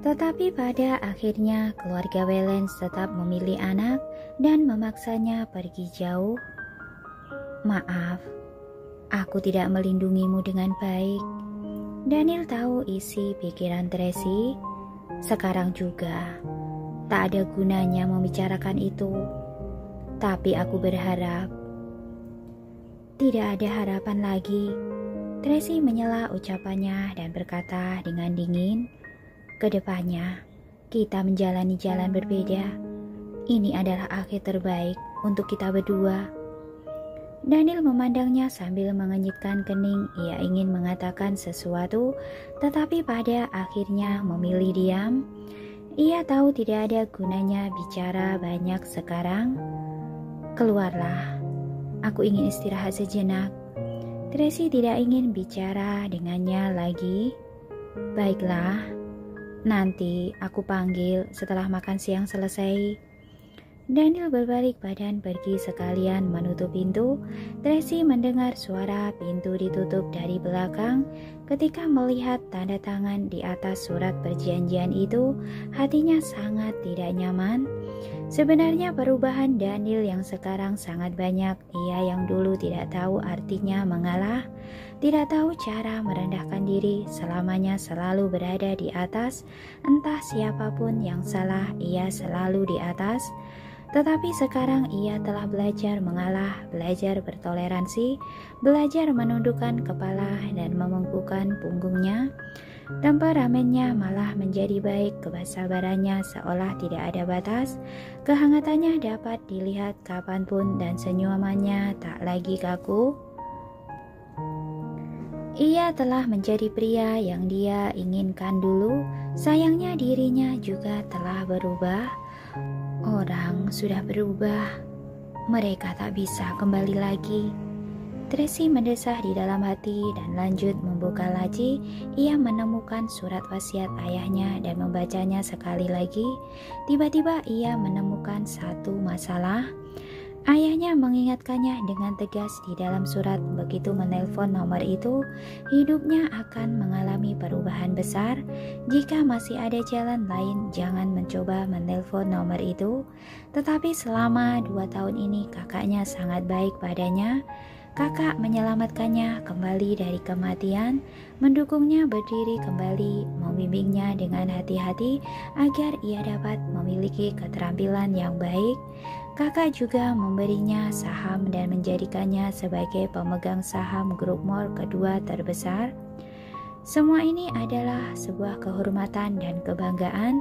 Tetapi pada akhirnya keluarga Valens tetap memilih anak dan memaksanya pergi jauh. Maaf, aku tidak melindungimu dengan baik. Daniel tahu isi pikiran Tracy. Sekarang juga, tak ada gunanya membicarakan itu. Tapi aku berharap. Tidak ada harapan lagi. Tracy menyela ucapannya dan berkata dengan dingin, "Kedepannya, kita menjalani jalan berbeda. Ini adalah akhir terbaik untuk kita berdua." Daniel memandangnya sambil mengenyitkan kening. Ia ingin mengatakan sesuatu, tetapi pada akhirnya memilih diam. Ia tahu tidak ada gunanya bicara banyak sekarang. "Keluarlah, aku ingin istirahat sejenak." Tracy tidak ingin bicara dengannya lagi. "Baiklah, nanti aku panggil setelah makan siang selesai." Daniel berbalik badan pergi sekalian menutup pintu. Tracy mendengar suara pintu ditutup dari belakang. Ketika melihat tanda tangan di atas surat perjanjian itu, hatinya sangat tidak nyaman. Sebenarnya perubahan Daniel yang sekarang sangat banyak. Ia yang dulu tidak tahu artinya mengalah, tidak tahu cara merendahkan diri, selamanya selalu berada di atas. Entah siapapun yang salah, ia selalu di atas. Tetapi sekarang ia telah belajar mengalah, belajar bertoleransi, belajar menundukkan kepala dan memengkukan punggungnya. Temperamennya malah menjadi baik, kesabarannya seolah tidak ada batas, kehangatannya dapat dilihat kapanpun dan senyumannya tak lagi kaku. Ia telah menjadi pria yang dia inginkan dulu. Sayangnya dirinya juga telah berubah. Orang sudah berubah, mereka tak bisa kembali lagi. Tracy mendesah di dalam hati dan lanjut membuka laci. Ia menemukan surat wasiat ayahnya dan membacanya sekali lagi. Tiba-tiba ia menemukan satu masalah. Ayahnya mengingatkannya dengan tegas di dalam surat, begitu menelpon nomor itu, hidupnya akan mengalami perubahan besar. Jika masih ada jalan lain, jangan mencoba menelpon nomor itu. Tetapi selama 2 tahun ini kakaknya sangat baik padanya. Kakak menyelamatkannya kembali dari kematian, mendukungnya berdiri kembali, membimbingnya dengan hati-hati agar ia dapat memiliki keterampilan yang baik. Kakak juga memberinya saham dan menjadikannya sebagai pemegang saham grup Moore kedua terbesar. Semua ini adalah sebuah kehormatan dan kebanggaan.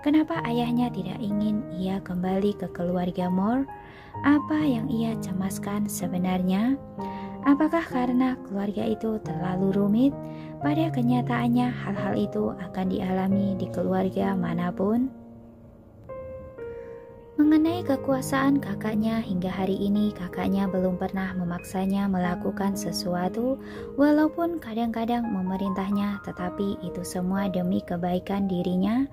Kenapa ayahnya tidak ingin ia kembali ke keluarga Moore? Apa yang ia cemaskan sebenarnya? Apakah karena keluarga itu terlalu rumit? Pada kenyataannya hal-hal itu akan dialami di keluarga manapun. Mengenai kekuasaan kakaknya, hingga hari ini kakaknya belum pernah memaksanya melakukan sesuatu, walaupun kadang-kadang memerintahnya, tetapi itu semua demi kebaikan dirinya.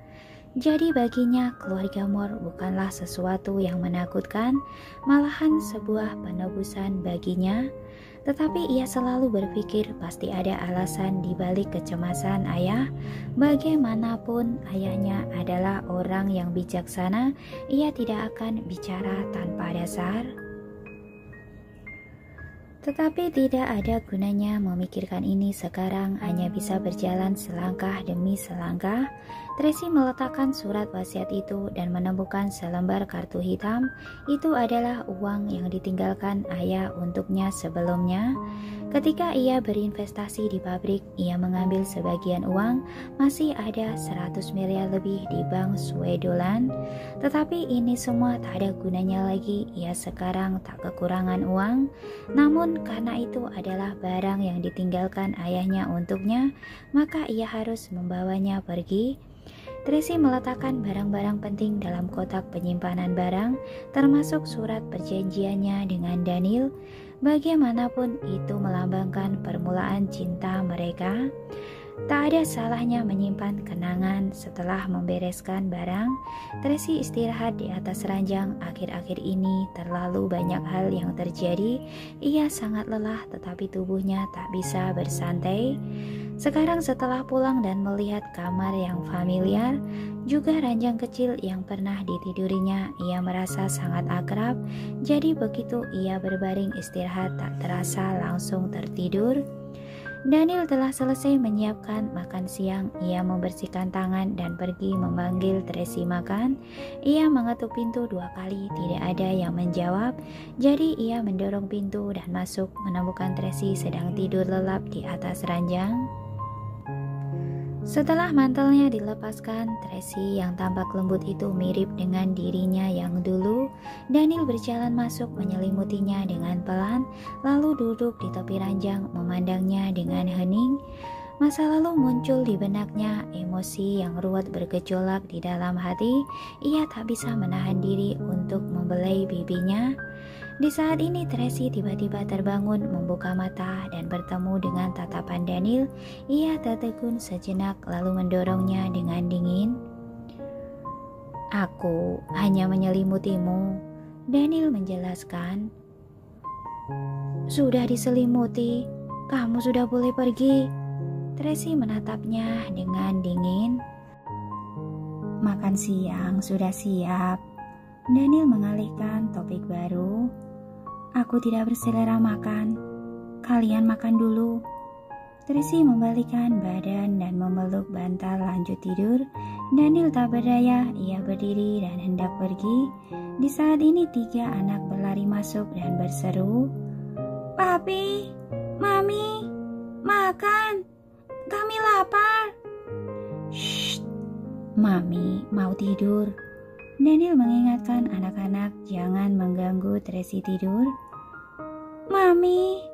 Jadi baginya keluarga Moore bukanlah sesuatu yang menakutkan, malahan sebuah penebusan baginya. Tetapi ia selalu berpikir pasti ada alasan di balik kecemasan ayah. Bagaimanapun ayahnya adalah orang yang bijaksana, ia tidak akan bicara tanpa dasar. Tetapi tidak ada gunanya memikirkan ini sekarang, hanya bisa berjalan selangkah demi selangkah. Tracy meletakkan surat wasiat itu dan menemukan selembar kartu hitam. Itu adalah uang yang ditinggalkan ayah untuknya sebelumnya. Ketika ia berinvestasi di pabrik, ia mengambil sebagian uang. Masih ada 100 miliar lebih di bank Swedoland. Tetapi ini semua tak ada gunanya lagi. Ia sekarang tak kekurangan uang. Namun karena itu adalah barang yang ditinggalkan ayahnya untuknya, maka ia harus membawanya pergi. Tracy meletakkan barang-barang penting dalam kotak penyimpanan barang, termasuk surat perjanjiannya dengan Daniel. Bagaimanapun itu melambangkan permulaan cinta mereka. Tak ada salahnya menyimpan kenangan. Setelah membereskan barang, Tracy istirahat di atas ranjang. Akhir-akhir ini terlalu banyak hal yang terjadi. Ia sangat lelah, tetapi tubuhnya tak bisa bersantai. Sekarang setelah pulang dan melihat kamar yang familiar, juga ranjang kecil yang pernah ditidurinya, ia merasa sangat akrab. Jadi begitu ia berbaring istirahat tak terasa langsung tertidur. Daniel telah selesai menyiapkan makan siang. Ia membersihkan tangan dan pergi memanggil Tracy makan. Ia mengetuk pintu 2 kali, tidak ada yang menjawab. Jadi ia mendorong pintu dan masuk, menemukan Tracy sedang tidur lelap di atas ranjang. Setelah mantelnya dilepaskan, Tracy yang tampak lembut itu mirip dengan dirinya yang dulu. Daniel berjalan masuk, menyelimutinya dengan pelan, lalu duduk di tepi ranjang memandangnya dengan hening. Masa lalu muncul di benaknya, emosi yang ruwet bergejolak di dalam hati. Ia tak bisa menahan diri untuk membelai bibinya. Di saat ini Tracy tiba-tiba terbangun, membuka mata dan bertemu dengan tatapan Daniel. Ia tertegun sejenak lalu mendorongnya dengan dingin. "Aku hanya menyelimutimu," Daniel menjelaskan. "Sudah diselimuti, kamu sudah boleh pergi." Tracy menatapnya dengan dingin. "Makan siang sudah siap." Daniel mengalihkan topik baru. "Aku tidak berselera makan. Kalian makan dulu." Tracy membalikkan badan dan memeluk bantal lanjut tidur. Daniel tak berdaya, ia berdiri dan hendak pergi. Di saat ini 3 anak berlari masuk dan berseru, "Papi, Mami, makan. Kami lapar." "Shh, Mami mau tidur." Daniel mengingatkan anak-anak jangan mengganggu Tracy tidur. "Mami,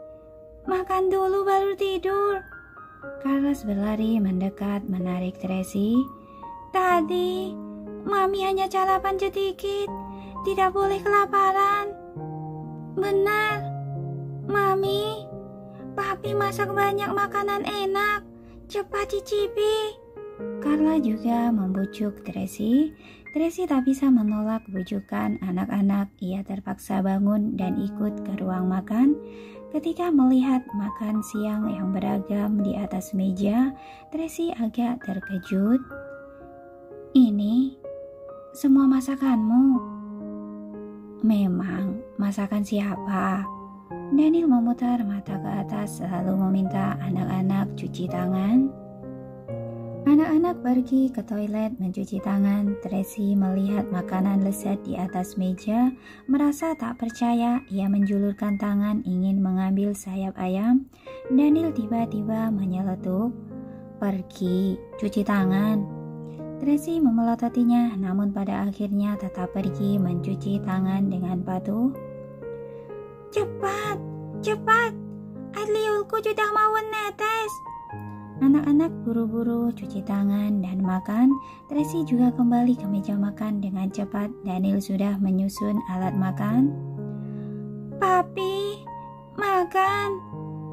makan dulu baru tidur." Carlos berlari mendekat menarik Tracy. "Tadi, Mami hanya sarapan sedikit, tidak boleh kelaparan." "Benar, Mami. Papi masak banyak makanan enak, cepat cicipi." Carla juga membujuk Tracy. Tracy tak bisa menolak bujukan anak-anak. Ia terpaksa bangun dan ikut ke ruang makan. Ketika melihat makan siang yang beragam di atas meja, Tracy agak terkejut. "Ini semua masakanmu?" "Memang, masakan siapa?" Daniel memutar mata ke atas lalu meminta anak-anak cuci tangan. Anak-anak pergi ke toilet mencuci tangan. Tracy melihat makanan lezat di atas meja, merasa tak percaya. Ia menjulurkan tangan ingin mengambil sayap ayam. Daniel tiba-tiba menyeletuk, "Pergi, cuci tangan." Tracy memelototinya, namun pada akhirnya tetap pergi mencuci tangan dengan patuh. "Cepat, cepat, air liurku sudah mau menetes." Anak-anak buru-buru cuci tangan dan makan. Tracy juga kembali ke meja makan dengan cepat. Daniel sudah menyusun alat makan. "Papi, makan.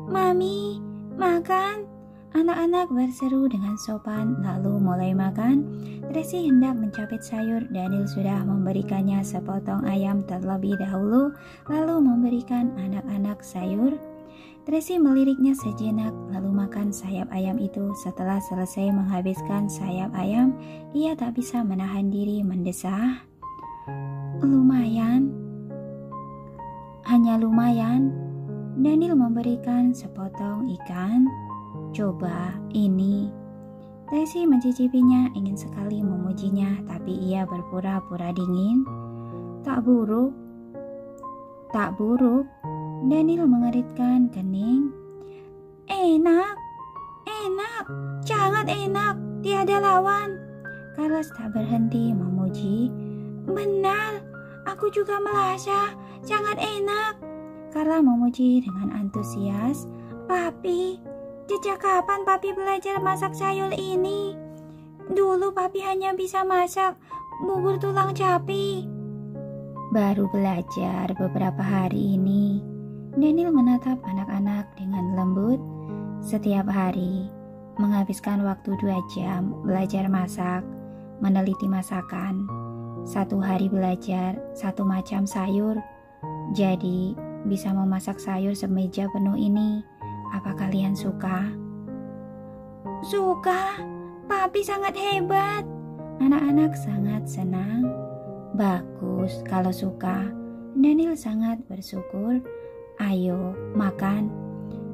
Mami, makan." Anak-anak berseru dengan sopan lalu mulai makan. Tracy hendak mencapit sayur. Daniel sudah memberikannya sepotong ayam terlebih dahulu, lalu memberikan anak-anak sayur. Tracy meliriknya sejenak lalu makan sayap ayam itu. Setelah selesai menghabiskan sayap ayam, ia tak bisa menahan diri mendesah, "Lumayan." "Hanya lumayan." Daniel memberikan sepotong ikan. "Coba ini." Tracy mencicipinya, ingin sekali memujinya, tapi ia berpura-pura dingin. "Tak buruk." "Tak buruk." Daniel mengeritkan kening. "Enak, enak, sangat enak, tiada lawan." Carlos tak berhenti memuji. "Benar, aku juga merasa sangat enak." Carla memuji dengan antusias. "Papi, sejak kapan Papi belajar masak sayur ini? Dulu Papi hanya bisa masak bubur tulang sapi." "Baru belajar beberapa hari ini." Daniel menatap anak-anak dengan lembut. "Setiap hari menghabiskan waktu 2 jam belajar masak, meneliti masakan. 1 hari belajar 1 macam sayur. Jadi bisa memasak sayur semeja penuh ini. Apa kalian suka?" Suka, Papi sangat hebat. Anak-anak sangat senang. Bagus kalau suka. Daniel sangat bersyukur. Ayo makan.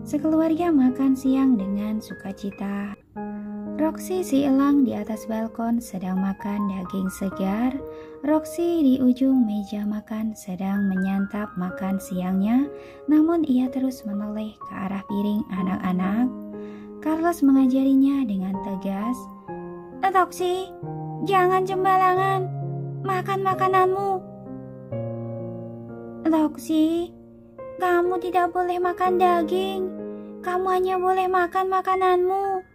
Sekeluarga makan siang dengan sukacita. Roxy si elang di atas balkon sedang makan daging segar. Roxy di ujung meja makan sedang menyantap makan siangnya, namun ia terus menoleh ke arah piring anak-anak. Carlos mengajarinya dengan tegas. Roxy, jangan sembarangan makan makananmu. Roxy, kamu tidak boleh makan daging. Kamu hanya boleh makan makananmu.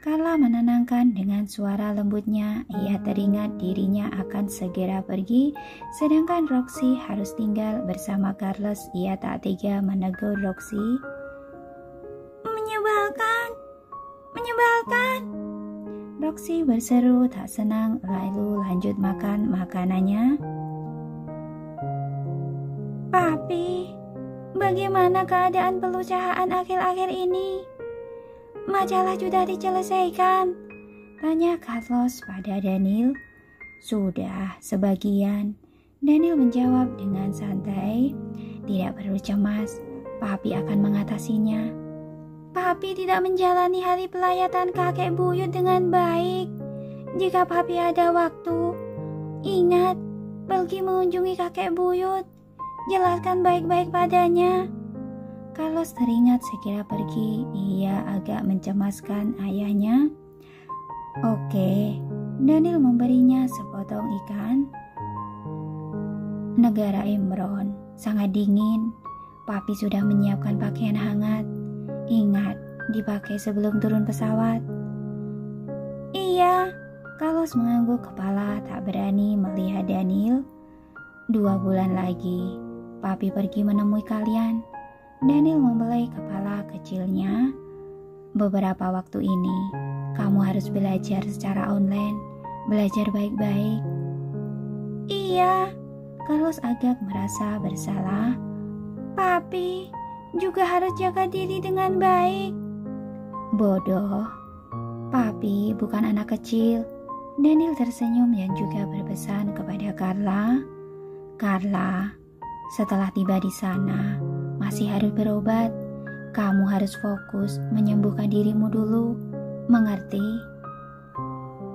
Carla menenangkan dengan suara lembutnya. Ia teringat dirinya akan segera pergi, sedangkan Roxy harus tinggal bersama Carlos. Ia tak tega menegur Roxy. Menyebalkan, menyebalkan. Roxy berseru tak senang, lalu lanjut makan makanannya. Papi, bagaimana keadaan perusahaan akhir-akhir ini? Majalah sudah diselesaikan, tanya Carlos pada Daniel. Sudah sebagian, Daniel menjawab dengan santai. Tidak perlu cemas, Papi akan mengatasinya. Papi tidak menjalani hari pelayatan kakek buyut dengan baik. Jika Papi ada waktu, ingat, pergi mengunjungi kakek buyut. Jelaskan baik-baik padanya. Carlos teringat segera pergi. Ia agak mencemaskan ayahnya. Oke, Daniel memberinya sepotong ikan. Negara Imron sangat dingin. Papi sudah menyiapkan pakaian hangat. Ingat, dipakai sebelum turun pesawat. Iya, Carlos mengangguk kepala, tak berani melihat Daniel. 2 bulan lagi, Papi pergi menemui kalian. Daniel membelai kepala kecilnya. Beberapa waktu ini, kamu harus belajar secara online. Belajar baik-baik. Iya, Carlos agak merasa bersalah. Papi juga harus jaga diri dengan baik. Bodoh. Papi bukan anak kecil. Daniel tersenyum dan juga berpesan kepada Carla. Carla, setelah tiba di sana, masih harus berobat. Kamu harus fokus menyembuhkan dirimu dulu. Mengerti?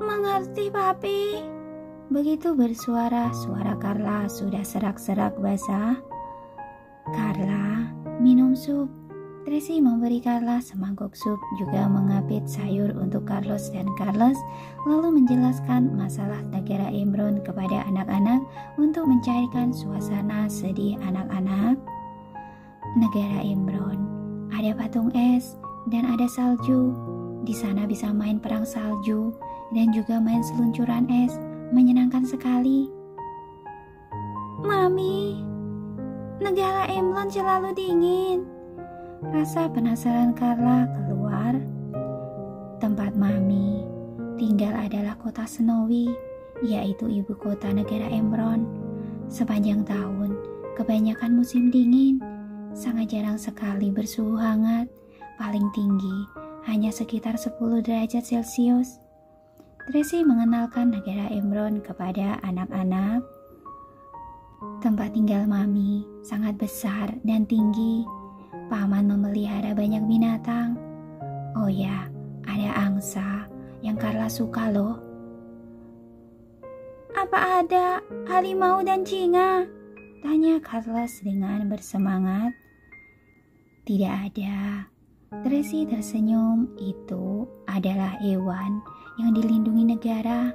Mengerti, Papi. Begitu bersuara, suara Carla sudah serak-serak basah. Carla, minum sup. Tracy memberi Carla semangkuk sup, juga mengapit sayur untuk Carlos dan Carlos, lalu menjelaskan masalah negara Imron kepada anak-anak untuk mencairkan suasana sedih anak-anak. Negara Imron, ada patung es dan ada salju. Di sana bisa main perang salju dan juga main seluncuran es. Menyenangkan sekali. Mami, negara Imron selalu dingin. Rasa penasaran Carla keluar. Tempat Mami tinggal adalah kota Snowy, yaitu ibu kota negara Imron. Sepanjang tahun, kebanyakan musim dingin. Sangat jarang sekali bersuhu hangat. Paling tinggi hanya sekitar 10 derajat Celcius. Tracy mengenalkan negara Imron kepada anak-anak. Tempat tinggal Mami sangat besar dan tinggi. Paman memelihara banyak binatang. Oh ya, ada angsa yang Carla suka loh. Apa ada harimau dan singa? Tanya Carlos dengan bersemangat. Tidak ada. Tracy tersenyum. Itu adalah hewan yang dilindungi negara.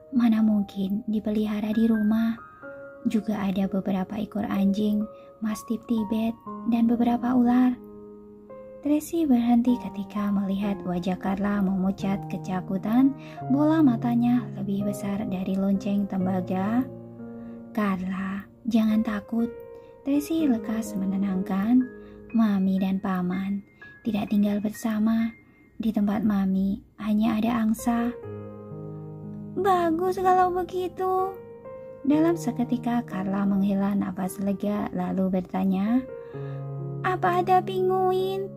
Mana mungkin dipelihara di rumah. Juga ada beberapa ekor anjing, mastif Tibet, dan beberapa ular. Tracy berhenti ketika melihat wajah Carla memucat kecakutan. Bola matanya lebih besar dari lonceng tembaga. Carla, jangan takut. Tracy lekas menenangkan. Mami dan Paman tidak tinggal bersama. Di tempat Mami hanya ada angsa. Bagus kalau begitu. Dalam seketika Carla menghela napas lega lalu bertanya, apa ada pinguin?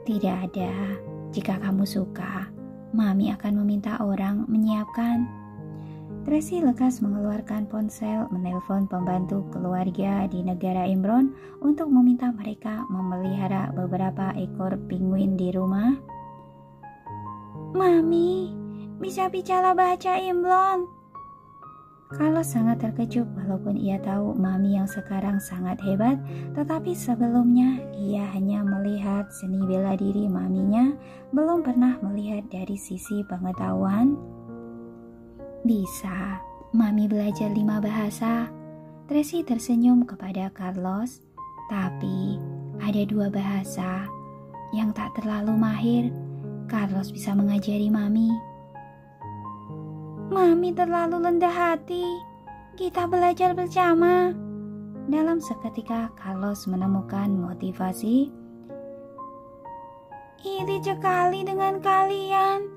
Tidak ada. Jika kamu suka, Mami akan meminta orang menyiapkan. Tracy lekas mengeluarkan ponsel menelpon pembantu keluarga di negara Imron untuk meminta mereka memelihara beberapa ekor penguin di rumah. Mami, bisa bicara bahasa Imron. Carlos sangat terkejut walaupun ia tahu Mami yang sekarang sangat hebat, tetapi sebelumnya ia hanya melihat seni bela diri Maminya, belum pernah melihat dari sisi pengetahuan. Bisa, Mami belajar 5 bahasa. Tracy tersenyum kepada Carlos, tapi ada 2 bahasa yang tak terlalu mahir. Carlos bisa mengajari Mami. Mami terlalu rendah hati. Kita belajar bersama. Dalam seketika Carlos menemukan motivasi. Iri sekali dengan kalian.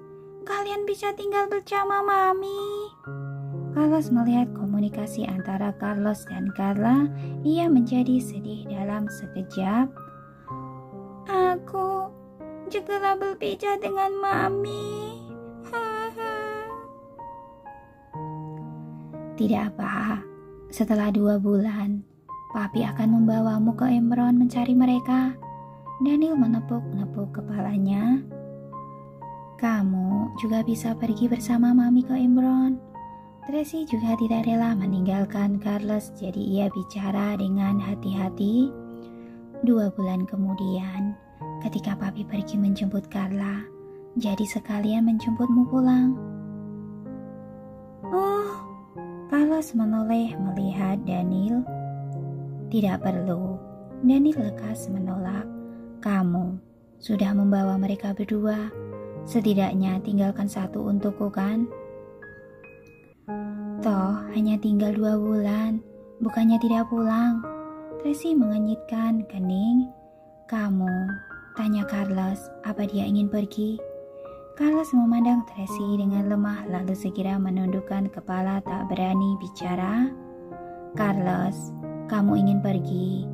Kalian bisa tinggal bersama Mami. Carlos melihat komunikasi antara Carlos dan Carla. Ia menjadi sedih dalam sekejap. Aku segera berpisah dengan Mami. Tidak apa, setelah 2 bulan, Papi akan membawamu ke Imron mencari mereka. Daniel menepuk-nepuk kepalanya. Kamu juga bisa pergi bersama Mami ke Imron. Tracy juga tidak rela meninggalkan Carlos, jadi ia bicara dengan hati-hati. 2 bulan kemudian, ketika Papi pergi menjemput Carla, jadi sekalian menjemputmu pulang. Oh, Carlos menoleh melihat Daniel. Tidak perlu. Daniel lekas menolak. Kamu sudah membawa mereka berdua. Setidaknya tinggalkan 1 untukku kan? Toh hanya tinggal 2 bulan. Bukannya tidak pulang. Tracy mengenyitkan kening. Kamu tanya Carlos apa dia ingin pergi. Carlos memandang Tracy dengan lemah lalu segera menundukkan kepala tak berani bicara. Carlos, kamu ingin pergi?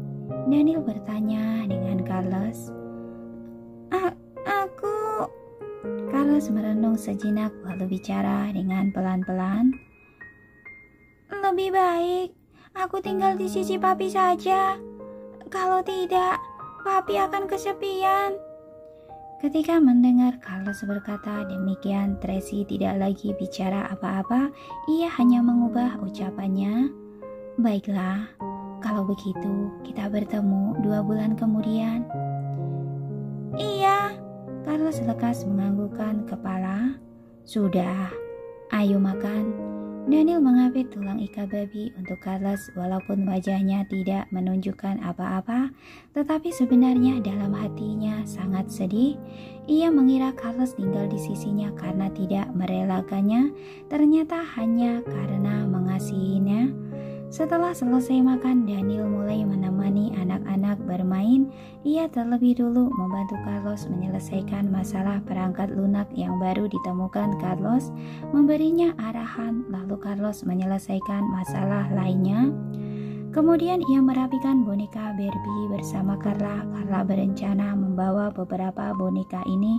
Daniel bertanya dengan Carlos. Aku... Carlos merenung sejenak lalu bicara dengan pelan-pelan. Lebih baik aku tinggal di sisi Papi saja. Kalau tidak, Papi akan kesepian. Ketika mendengar Carlos berkata demikian, Tracy tidak lagi bicara apa-apa. Ia hanya mengubah ucapannya. Baiklah, kalau begitu kita bertemu 2 bulan kemudian. Iya, Carlos lekas menganggukkan kepala. Sudah, ayo makan. Daniel mengapit tulang ika babi untuk Carlos walaupun wajahnya tidak menunjukkan apa-apa, tetapi sebenarnya dalam hatinya sangat sedih. Ia mengira Carlos tinggal di sisinya karena tidak merelakannya, ternyata hanya karena mengasihinya. Setelah selesai makan, Daniel mulai menemani anak-anak bermain. Ia terlebih dulu membantu Carlos menyelesaikan masalah perangkat lunak yang baru ditemukan Carlos, memberinya arahan, lalu Carlos menyelesaikan masalah lainnya. Kemudian ia merapikan boneka Barbie bersama Carla. Carla berencana membawa beberapa boneka ini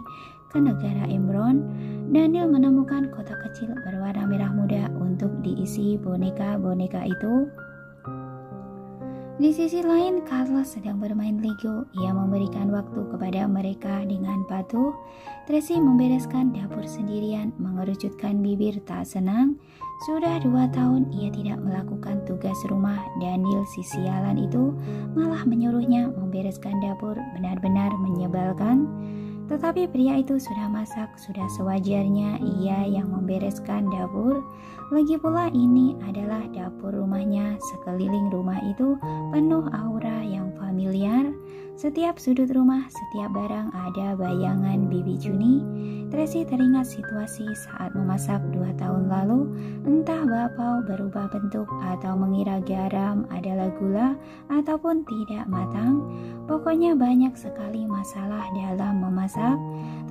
ke negara Imron. Daniel menemukan kotak kecil berwarna merah muda untuk diisi boneka-boneka itu. Di sisi lain, Carlos sedang bermain Lego. Ia memberikan waktu kepada mereka dengan patuh. Tracy membereskan dapur sendirian, mengerucutkan bibir tak senang. Sudah 2 tahun ia tidak melakukan tugas rumah. Daniel si sialan itu malah menyuruhnya membereskan dapur, benar-benar menyebalkan. Tetapi pria itu sudah masak, sudah sewajarnya ia yang membereskan dapur. Lagi pula ini adalah dapur rumahnya, sekeliling rumah itu penuh aura yang familiar. Setiap sudut rumah, setiap barang ada bayangan Bibi Juni. Tracy teringat situasi saat memasak 2 tahun lalu. Entah bapau berubah bentuk atau mengira garam adalah gula ataupun tidak matang. Pokoknya banyak sekali masalah dalam memasak.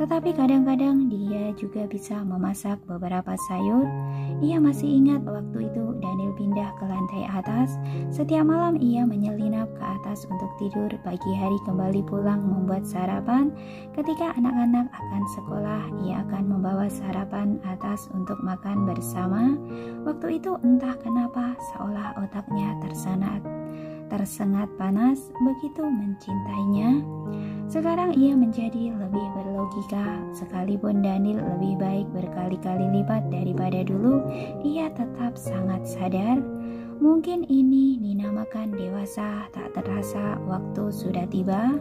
Tetapi kadang-kadang dia juga bisa memasak beberapa sayur. Ia masih ingat waktu itu Daniel pindah ke lantai atas. Setiap malam ia menyelinap ke atas untuk tidur. Pagi hari kembali pulang membuat sarapan. Ketika anak-anak akan sekolah, ia akan membawa sarapan atas untuk makan bersama. Waktu itu entah kenapa seolah otaknya tersengat panas begitu mencintainya. Sekarang ia menjadi lebih berlogika. Sekalipun Daniel lebih baik berkali-kali lipat daripada dulu, ia tetap sangat sadar. Mungkin ini dinamakan dewasa, tak terasa waktu sudah tiba.